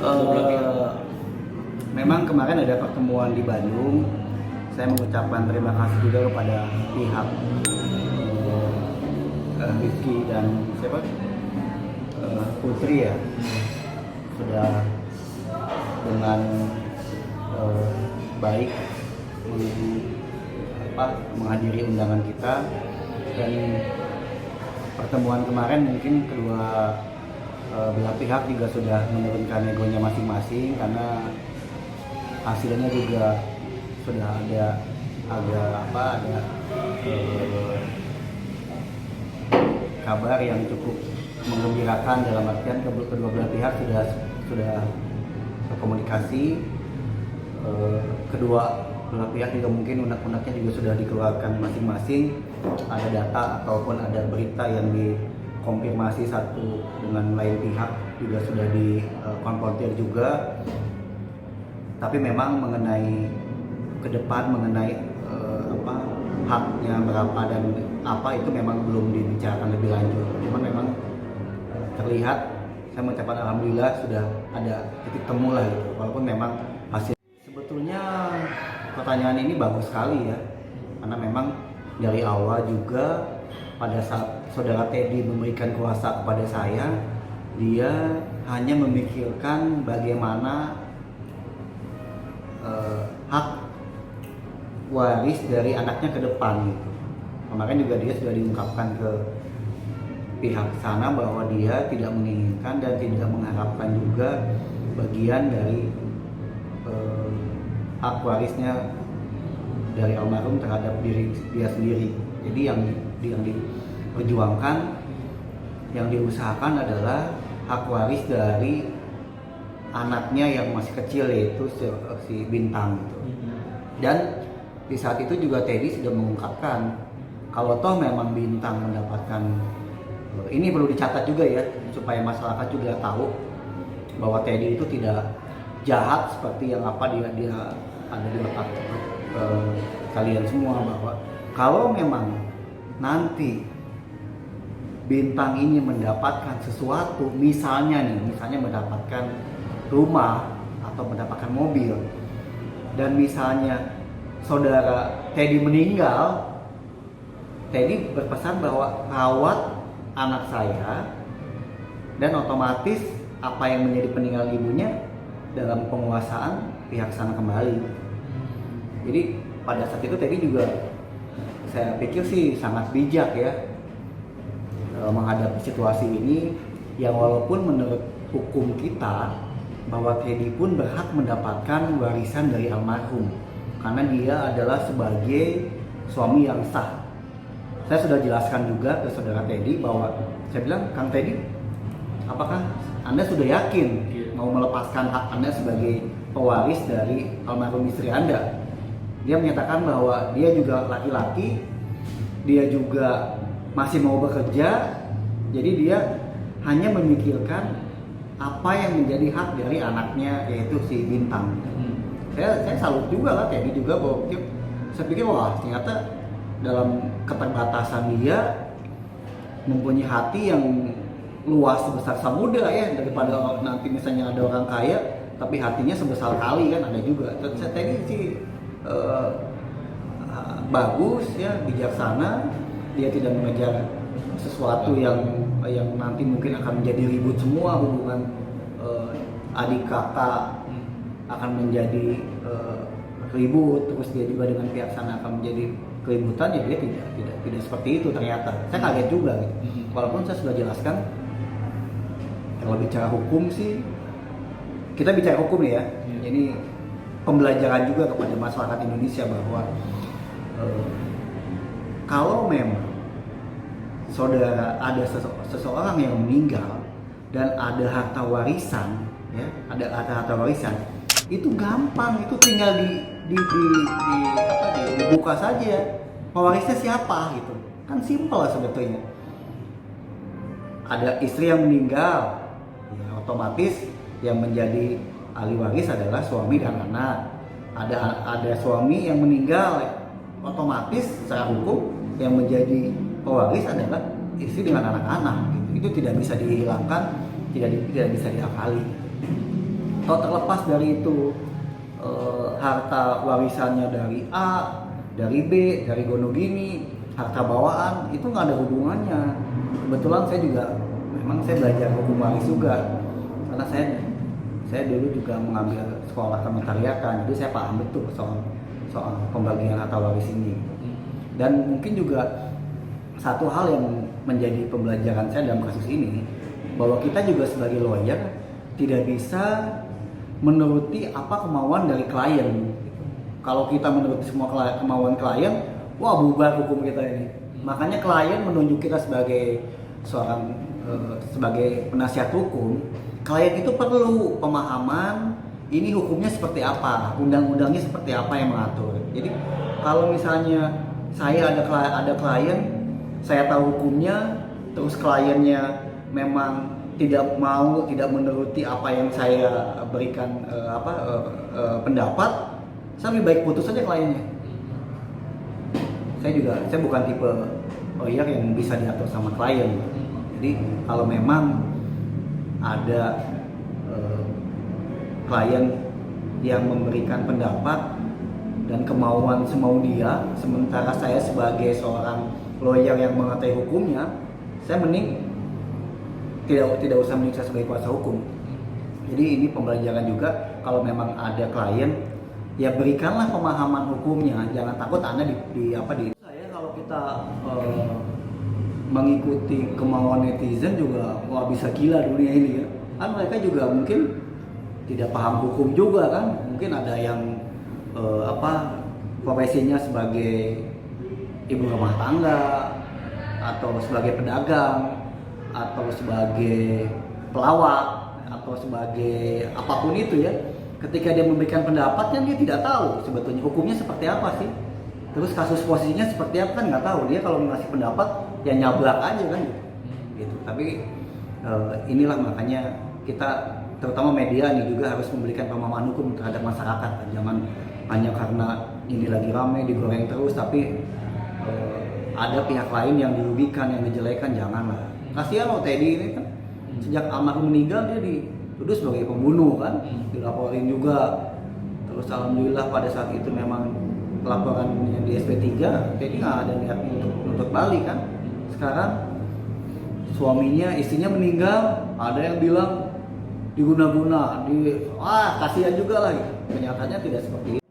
Eh, Memang kemarin ada pertemuan di Bandung. Saya mengucapkan terima kasih juga kepada pihak Rizky dan siapa Putri ya, sudah dengan baik menghadiri undangan kita. Dan pertemuan kemarin mungkin kedua belah pihak juga sudah menurunkan egonya masing-masing, karena hasilnya juga sudah ada kabar yang cukup menggembirakan, dalam artian kedua belah pihak sudah berkomunikasi. Kedua belah pihak juga mungkin unek-uneknya juga sudah dikeluarkan masing-masing, ada data ataupun ada berita yang dikonfirmasi satu dengan lain pihak juga sudah dikonfrontir juga. Tapi memang mengenai ke depan, mengenai haknya berapa dan apa, itu memang belum dibicarakan lebih lanjut. Cuman memang terlihat, saya mengucapkan alhamdulillah sudah ada titik temu lah gitu. Walaupun memang hasil, sebetulnya pertanyaan ini bagus sekali ya, karena memang dari awal juga pada saat saudara Teddy memberikan kuasa kepada saya, dia hanya memikirkan bagaimana hak waris dari anaknya ke depan gitu. Kemarin juga dia sudah diungkapkan ke pihak sana bahwa dia tidak menginginkan dan tidak mengharapkan juga bagian dari hak warisnya dari almarhum terhadap diri dia sendiri. Jadi yang diperjuangkan, yang diusahakan adalah hak waris dari anaknya yang masih kecil, yaitu si Bintang gitu. Dan di saat itu juga Teddy sudah mengungkapkan kalau toh memang Bintang mendapatkan, ini perlu dicatat juga ya supaya masyarakat juga tahu bahwa Teddy itu tidak jahat seperti yang dia ada di otak kalian semua, bahwa kalau memang nanti Bintang ini mendapatkan sesuatu, misalnya mendapatkan rumah atau mendapatkan mobil, dan misalnya saudara Teddy meninggal, Teddy berpesan bahwa rawat anak saya, dan otomatis apa yang menjadi peninggalan ibunya dalam penguasaan pihak sana kembali. Jadi pada saat itu Teddy juga, saya pikir sih sangat bijak ya menghadapi situasi ini, yang walaupun menurut hukum kita bahwa Teddy pun berhak mendapatkan warisan dari almarhum karena dia adalah sebagai suami yang sah. Saya sudah jelaskan juga ke saudara Teddy bahwa saya bilang, Kang Teddy, apakah Anda sudah yakin mau melepaskan hak Anda sebagai pewaris dari almarhum istri Anda? Dia menyatakan bahwa dia juga laki-laki, dia juga masih mau bekerja, jadi dia hanya memikirkan apa yang menjadi hak dari anaknya, yaitu si Bintang. Saya salut juga lah Teddy juga, bahwa saya pikir wah ternyata dalam keterbatasan dia mempunyai hati yang luas sebesar samudra ya, daripada nanti misalnya ada orang kaya tapi hatinya sebesar kali kan ada juga. Saya Teddy sih bagus ya, bijaksana, dia tidak mengejar sesuatu yang nanti mungkin akan menjadi ribut semua, hubungan adik kakak akan menjadi ribut, terus dia juga dengan pihak sana akan menjadi keributan. Ya dia tidak seperti itu ternyata. Saya kaget juga gitu. Walaupun saya sudah jelaskan, kalau bicara hukum sih kita bicara hukum ya. Ini pembelajaran juga kepada masyarakat Indonesia bahwa kalau memang saudara ada seseorang yang meninggal dan ada harta warisan ya, ada harta warisan, itu gampang, itu tinggal dibuka saja pewarisnya siapa gitu, kan simpel sebetulnya. Ada istri yang meninggal ya, otomatis yang menjadi ahli waris adalah suami dan anak. Ada suami yang meninggal, otomatis secara hukum yang menjadi pewaris adalah istri dengan anak-anak gitu. Itu tidak bisa dihilangkan, tidak bisa diakali. Atau terlepas dari itu harta warisannya dari A, dari B, dari Gonogini, harta bawaan itu nggak ada hubungannya. Kebetulan saya juga memang saya belajar hukum waris juga karena saya dulu juga mengambil sekolah kementeriakan, jadi saya paham betul soal pembagian harta waris ini. Dan mungkin juga satu hal yang menjadi pembelajaran saya dalam kasus ini, bahwa kita juga sebagai lawyer tidak bisa menuruti apa kemauan dari klien. Kalau kita menuruti semua kemauan klien, wah bubar hukum kita ini. Makanya klien menunjuk kita sebagai sebagai penasihat hukum. Klien itu perlu pemahaman ini hukumnya seperti apa, undang-undangnya seperti apa yang mengatur. Jadi kalau misalnya saya ada klien, saya tahu hukumnya, terus kliennya memang tidak menuruti apa yang saya berikan pendapat, saya lebih baik putus saja kliennya. Saya bukan tipe lawyer yang bisa diatur sama klien. Jadi kalau memang ada klien yang memberikan pendapat dan kemauan semau dia, sementara saya sebagai seorang lawyer yang mengetahui hukumnya, saya mending tidak usah menyiksa sebagai kuasa hukum. Jadi ini pembelajaran juga, kalau memang ada klien, ya berikanlah pemahaman hukumnya, jangan takut Anda Saya kalau kita mengikuti kemauan netizen juga wah bisa gila dunia ini ya. Kan mereka juga mungkin tidak paham hukum juga kan, mungkin ada yang profesinya sebagai ibu rumah tangga atau sebagai pedagang atau sebagai pelawak atau sebagai apapun itu ya. Ketika dia memberikan pendapatnya, dia tidak tahu sebetulnya hukumnya seperti apa sih, terus kasus posisinya seperti apa kan nggak tahu. Dia kalau ngasih pendapat ya nyablak aja kan gitu. Tapi inilah makanya kita terutama media ini juga harus memberikan pemahaman hukum terhadap masyarakat. Jangan hanya karena ini lagi ramai digoreng terus tapi ada pihak lain yang dirugikan, yang dijelekan, janganlah. Kasihan loh Teddy ini kan, sejak almarhum meninggal dia dituduh sebagai pembunuh kan, dilaporin juga. Terus alhamdulillah pada saat itu memang laporan yang di SP3, Teddy nggak ada niat untuk balik kan. Sekarang istrinya meninggal, ada yang bilang diguna-guna, kasihan juga lagi. Kenyataannya tidak seperti itu.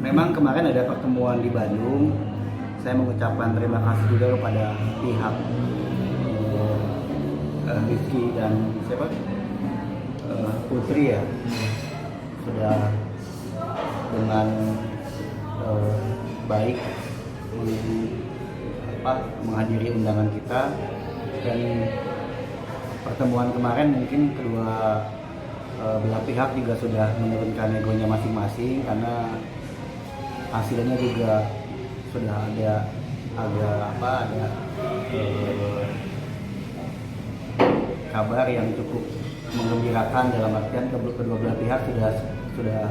Memang kemarin ada pertemuan di Bandung. Saya mengucapkan terima kasih juga kepada pihak Rizky dan Putri ya, sudah dengan baik menghadiri undangan kita. Dan pertemuan kemarin mungkin kedua belah pihak juga sudah menurunkan egonya masing-masing, karena hasilnya juga sudah ada kabar yang cukup menggembirakan, dalam artian kedua belah pihak sudah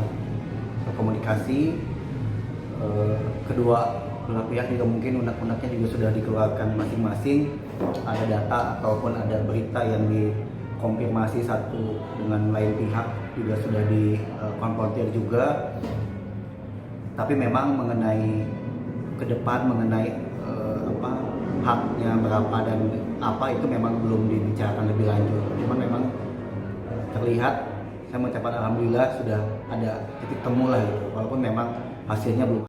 berkomunikasi. Kedua belah pihak juga mungkin unek-uneknya juga sudah dikeluarkan masing-masing, ada data ataupun ada berita yang dikonfirmasi satu dengan lain pihak juga sudah dikonfrontir juga. Tapi memang mengenai ke depan, mengenai haknya berapa dan apa, itu memang belum dibicarakan lebih lanjut. Cuman memang terlihat, saya mengucapkan alhamdulillah sudah ada titik temu lah gitu, walaupun memang hasilnya belum